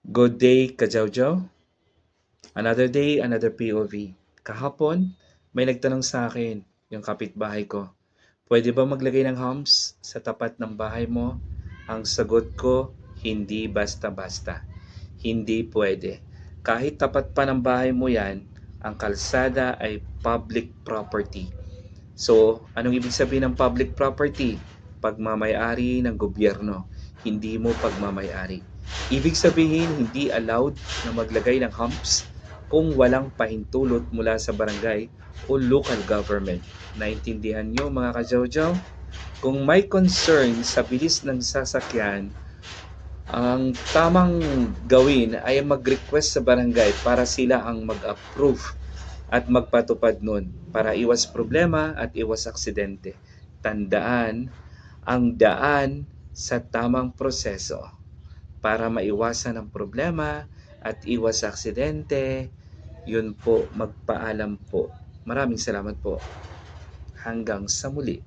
Good day, Kajawjaw. Another day, another POV. Kahapon, may nagtanong sa akin, yung kapitbahay ko, pwede ba maglagay ng humps sa tapat ng bahay mo? Ang sagot ko, hindi basta-basta. Hindi pwede. Kahit tapat pa ng bahay mo yan, ang kalsada ay public property. So, anong ibig sabihin ng public property? Pagmamay-ari ng gobyerno, hindi mo pagmamay-ari. Ibig sabihin, hindi allowed na maglagay ng humps kung walang pahintulot mula sa barangay o local government. Naintindihan nyo mga kajawjaw? Kung may concern sa bilis ng sasakyan, ang tamang gawin ay mag-request sa barangay para sila ang mag-approve at magpatupad nun para iwas problema at iwas aksidente. Tandaan, ang daan sa tamang proseso para maiwasan ang problema at iwas aksidente, yun po, magpaalam po. Maraming salamat po. Hanggang sa muli.